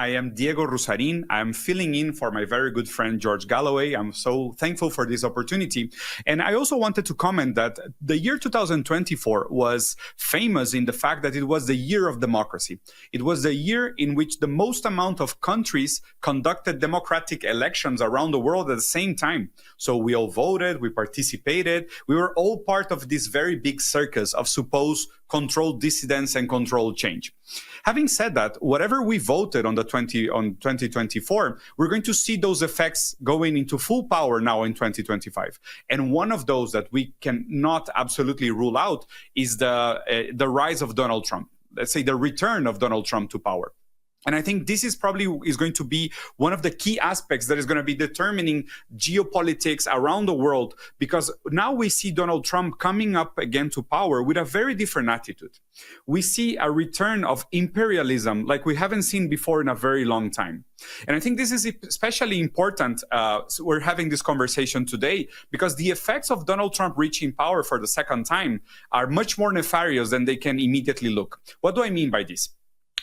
I am Diego Rusarin. I'm filling in for my very good friend, George Galloway. I'm so thankful for this opportunity. And I also wanted to comment that the year 2024 was famous in the fact that it was the year of democracy. It was the year in which the most amount of countries conducted democratic elections around the world at the same time. So we all voted, we participated, we were all part of this very big circus of supposed controlled dissidence and controlled change. Having said that, whatever we voted on 2024, we're going to see those effects going into full power now in 2025. And one of those that we cannot absolutely rule out is the rise of Donald Trump. Let's say the return of Donald Trump to power. And I think this is probably going to be one of the key aspects that is going to be determining geopolitics around the world, because now we see Donald Trump coming up again to power with a very different attitude. We see a return of imperialism like we haven't seen before in a very long time. And I think this is especially important. So we're having this conversation today because the effects of Donald Trump reaching power for the second time are much more nefarious than they can immediately look. What do I mean by this?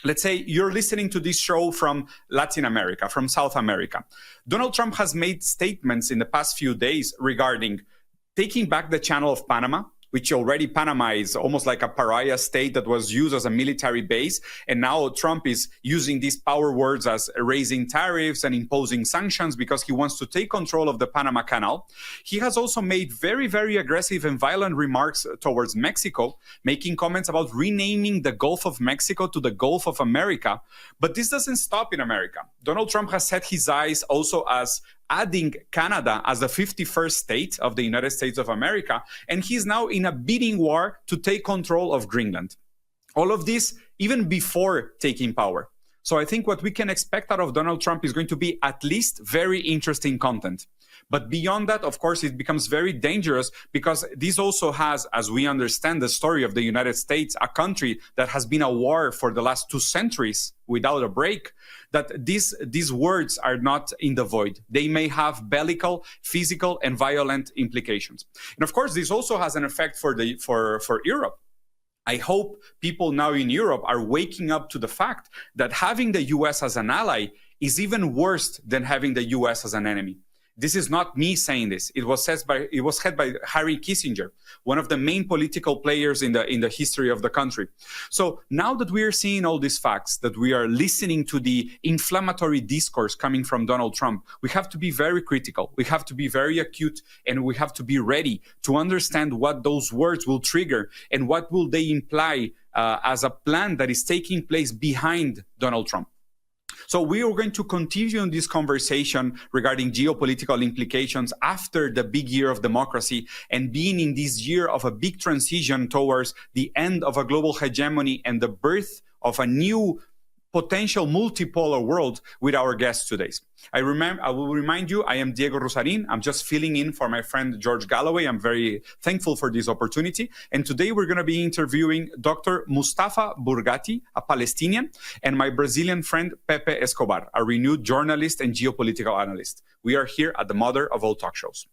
Let's say you're listening to this show from Latin America, from South America. Donald Trump has made statements in the past few days regarding taking back the Channel of Panama, which already Panama is almost like a pariah state that was used as a military base. And now Trump is using these power words as raising tariffs and imposing sanctions because he wants to take control of the Panama Canal. He has also made very, very aggressive and violent remarks towards Mexico, making comments about renaming the Gulf of Mexico to the Gulf of America. But this doesn't stop in America. Donald Trump has set his eyes also as adding Canada as the 51st state of the United States of America, and he's now in a bidding war to take control of Greenland. All of this even before taking power. So I think what we can expect out of Donald Trump is going to be at least very interesting content. But beyond that, of course, it becomes very dangerous because this also has, as we understand the story of the United States, a country that has been a war for the last 2 centuries without a break, that these words are not in the void. They may have bellical, physical, and violent implications. And of course, this also has an effect for Europe. I hope people now in Europe are waking up to the fact that having the US as an ally is even worse than having the US as an enemy. This is not me saying this. It was said by Harry Kissinger, one of the main political players in the history of the country. So now that we are seeing all these facts, that we are listening to the inflammatory discourse coming from Donald Trump, we have to be very critical. We have to be very acute, and we have to be ready to understand what those words will trigger and what will they imply as a plan that is taking place behind Donald Trump. So we are going to continue in this conversation regarding geopolitical implications after the big year of democracy and being in this year of a big transition towards the end of a global hegemony and the birth of a new potential multipolar world with our guests today. I will remind you, I am Diego Rusarin. I'm just filling in for my friend George Galloway. I'm very thankful for this opportunity. And today we're going to be interviewing Dr. Mustafa Burgati, a Palestinian, and my Brazilian friend Pepe Escobar, a renewed journalist and geopolitical analyst. We are here at the mother of all talk shows.